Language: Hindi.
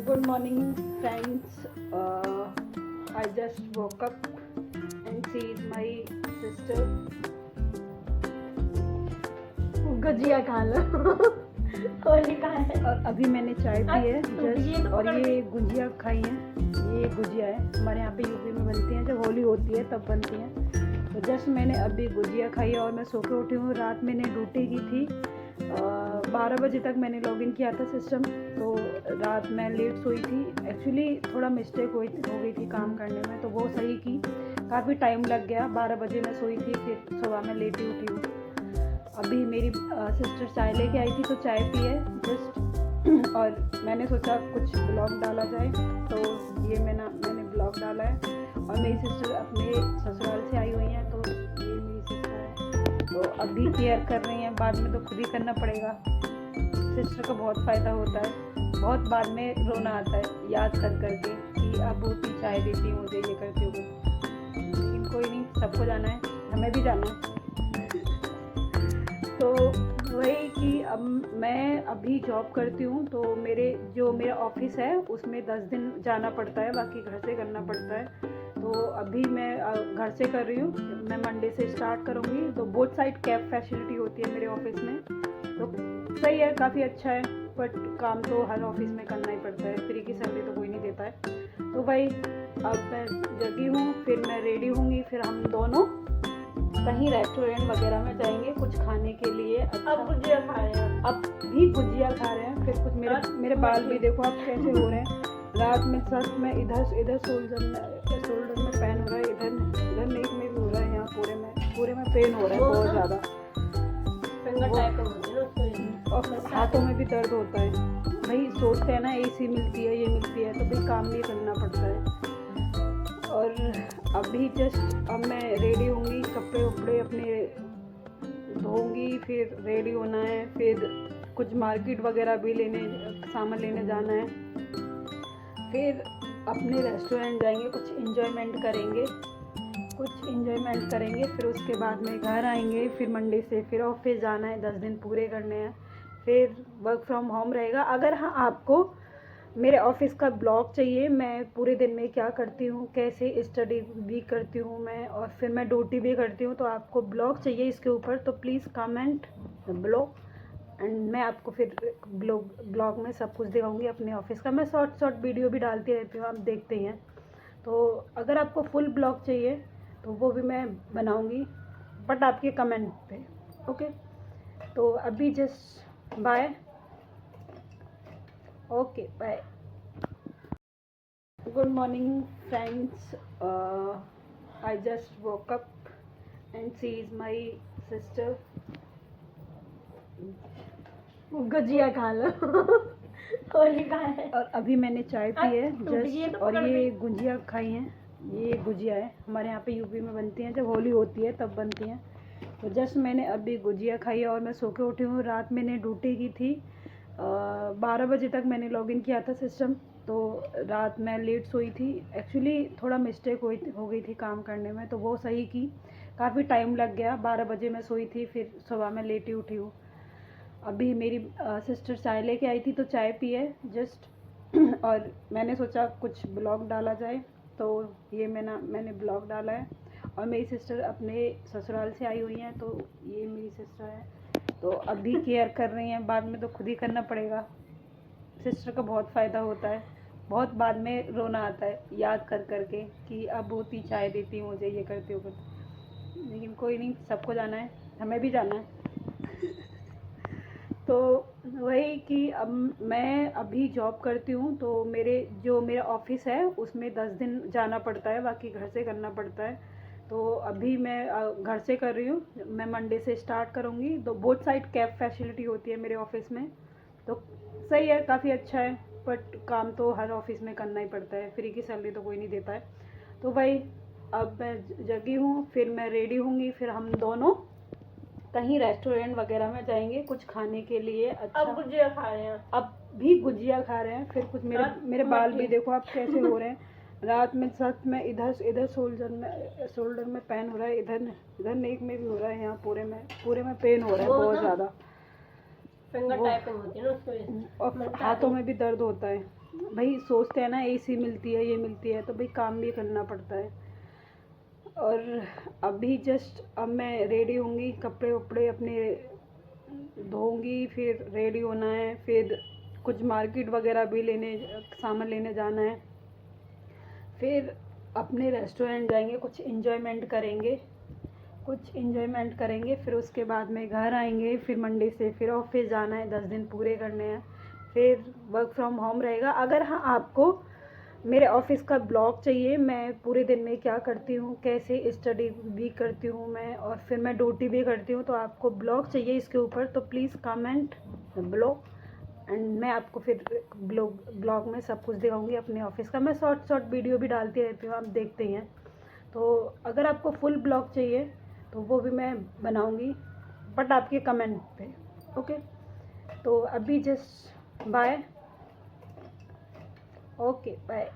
Good morning, friends. I just woke up and she is my sister. गुजिया खा लो। होली का है। और अभी मैंने चाय पी है जस्ट, तो और ये गुजिया खाई है। ये गुजिया है, हमारे यहाँ पे यूपी में बनती हैं, जब होली होती है तब बनती हैं। तो जस्ट मैंने अभी गुजिया खाई है और मैं सो के उठी हूँ। रात मैंने ड्यूटी की थी, 12 बजे तक मैंने लॉगिन किया था सिस्टम। तो रात मैं लेट सोई थी, एक्चुअली थोड़ा मिस्टेक हो गई थी काम करने में, तो वो सही की। काफ़ी टाइम लग गया, 12 बजे मैं सोई थी, फिर सुबह में लेट ही उठी हूँ। अभी मेरी सिस्टर चाय लेके आई थी तो चाय पी है जस्ट, और मैंने सोचा कुछ ब्लॉग डाला जाए, तो ये मैंने ब्लॉग डाला है। और मेरी सिस्टर अपने ससुराल से आई हुई हैं, तो ये मेरी सिस्टर है, तो अभी केयर कर रही हैं, बाद में तो खुद ही करना पड़ेगा। सिस्टर का बहुत फ़ायदा होता है, बहुत बाद में रोना आता है याद कर करके कि अब होती चाय देती मुझे, ये करते हुए। लेकिन कोई नहीं, सबको जाना है, हमें भी जाना है। तो वही कि अब मैं अभी जॉब करती हूँ, तो मेरा ऑफिस है उसमें 10 दिन जाना पड़ता है, बाकी घर से करना पड़ता है। तो अभी मैं घर से कर रही हूँ, मैं मंडे से स्टार्ट करूँगी। तो बोथ साइड कैब फैसिलिटी होती है मेरे ऑफिस में, तो सही है, काफ़ी अच्छा है। बट काम तो हर ऑफिस में करना ही पड़ता है, फ्री की सैलरी तो कोई नहीं देता है। तो भाई अब मैं जगी हूँ, फिर मैं रेडी होंगी, फिर हम दोनों कहीं रेस्टोरेंट वगैरह में जाएंगे कुछ खाने के लिए। अच्छा, अब गुजिया खा रहे हैं। अब भी गुजिया खा रहे हैं। फिर कुछ मेरे बाल भी देखो आप कैसे हो रहे हैं। रात में सच में इधर शोल्डर में पेन हो रहा है, इधर नेक में भी हो रहा है, यहाँ पूरे में पेन हो रहा है बहुत ज़्यादा। और हाथों में भी दर्द होता है। भाई सोचते हैं ना एसी मिलती है, ये मिलती है, तो भाई काम भी करना पड़ता है। और अभी जस्ट अब मैं रेडी होंगी, कपड़े वपड़े अपने धोऊंगी, फिर रेडी होना है, फिर कुछ मार्केट वगैरह भी सामान लेने जाना है, फिर अपने रेस्टोरेंट जाएंगे, कुछ इन्जॉयमेंट करेंगे, फिर उसके बाद में घर आएंगे, फिर मंडे से फिर ऑफिस जाना है, 10 दिन पूरे करने हैं, फिर वर्क फ्रॉम होम रहेगा। अगर हाँ आपको मेरे ऑफिस का ब्लॉग चाहिए, मैं पूरे दिन में क्या करती हूँ, कैसे स्टडी भी करती हूँ मैं, और फिर मैं ड्यूटी भी करती हूँ, तो आपको ब्लॉग चाहिए इसके ऊपर, तो प्लीज़ कमेंट ब्लॉग, एंड मैं आपको फिर ब्लॉग में सब कुछ दिखाऊंगी अपने ऑफिस का। मैं शॉर्ट वीडियो भी डालती रहती हूँ, आप देखते हैं। तो अगर आपको फुल ब्लॉग चाहिए तो वो भी मैं बनाऊंगी, बट आपके कमेंट पे। ओके, तो अभी just bye, okay bye. Good morning friends, I just woke up and she is my sister. गुजिया खा लो। होली का है। और अभी मैंने चाय पी है जस्ट, तो और ये गुजिया खाई हैं। ये गुजिया है, हमारे यहाँ पे यूपी में बनती हैं, जब होली होती है तब बनती हैं। तो जस्ट मैंने अभी गुजिया खाई है और मैं सो के उठी हूँ। रात मैंने ड्यूटी की थी, 12 बजे तक मैंने लॉगिन किया था सिस्टम। तो रात मैं लेट सोई थी, एक्चुअली थोड़ा मिस्टेक हो गई थी काम करने में, तो वो सही की। काफ़ी टाइम लग गया, 12 बजे मैं सोई थी, फिर सुबह में लेट ही उठी हूँ। अभी मेरी सिस्टर चाय लेके आई थी तो चाय पी है जस्ट, और मैंने सोचा कुछ ब्लॉग डाला जाए, तो ये मैंने ब्लॉग डाला है। और मेरी सिस्टर अपने ससुराल से आई हुई हैं, तो ये मेरी सिस्टर है, तो अभी केयर कर रही हैं, बाद में तो खुद ही करना पड़ेगा। सिस्टर का बहुत फ़ायदा होता है, बहुत बाद में रोना आता है याद कर करके कि अब होती चाय देती मुझे, ये करते हुए। लेकिन कोई नहीं, सबको जाना है, हमें भी जाना है। तो वही कि अब मैं अभी जॉब करती हूँ, तो मेरा ऑफिस है उसमें 10 दिन जाना पड़ता है, बाकी घर से करना पड़ता है। तो अभी मैं घर से कर रही हूँ, मैं मंडे से स्टार्ट करूँगी। तो बोथ साइड कैब फैसिलिटी होती है मेरे ऑफिस में, तो सही है, काफ़ी अच्छा है। बट काम तो हर ऑफिस में करना ही पड़ता है, फ्री की सैलरी तो कोई नहीं देता है। तो भाई अब मैं जगी हूँ, फिर मैं रेडी होंगी, फिर हम दोनों कहीं रेस्टोरेंट वगैरह में जाएंगे कुछ खाने के लिए। अच्छा, अब गुजिया खा रहे हैं। अब भी गुजिया खा रहे हैं। फिर कुछ मेरे बाल भी देखो आप कैसे हो रहे हैं। रात में सच में इधर शोल्डर में पेन हो रहा है, इधर नेक में भी हो रहा है, यहाँ पूरे में पेन हो रहा है बहुत ज़्यादा। फिंगर टाइपिंग होती है ना उसकी वजह से। और हाथों में भी दर्द होता है। भाई सोचते हैं ना एसी मिलती है, ये मिलती है, तो भाई काम भी करना पड़ता है। और अभी जस्ट अब मैं रेडी होंगी, कपड़े वपड़े अपने धोऊंगी, फिर रेडी होना है, फिर कुछ मार्केट वगैरह भी सामान लेने जाना है, फिर अपने रेस्टोरेंट जाएंगे, कुछ इन्जॉयमेंट करेंगे, फिर उसके बाद में घर आएंगे, फिर मंडे से फिर ऑफिस जाना है, 10 दिन पूरे करने हैं, फिर वर्क फ्रॉम होम रहेगा। अगर हाँ आपको मेरे ऑफिस का ब्लॉग चाहिए, मैं पूरे दिन में क्या करती हूँ, कैसे स्टडी भी करती हूँ मैं, और फिर मैं ड्यूटी भी करती हूँ, तो आपको ब्लॉग चाहिए इसके ऊपर, तो प्लीज़ कमेंट ब्लॉग, एंड मैं आपको फिर ब्लॉग में सब कुछ दिखाऊंगी अपने ऑफिस का। मैं शॉर्ट वीडियो भी डालती रहती हूँ, आप देखते हैं। तो अगर आपको फुल ब्लॉग चाहिए तो वो भी मैं बनाऊंगी, बट आपके कमेंट पे। ओके, तो अभी जस्ट बाय। Okay bye.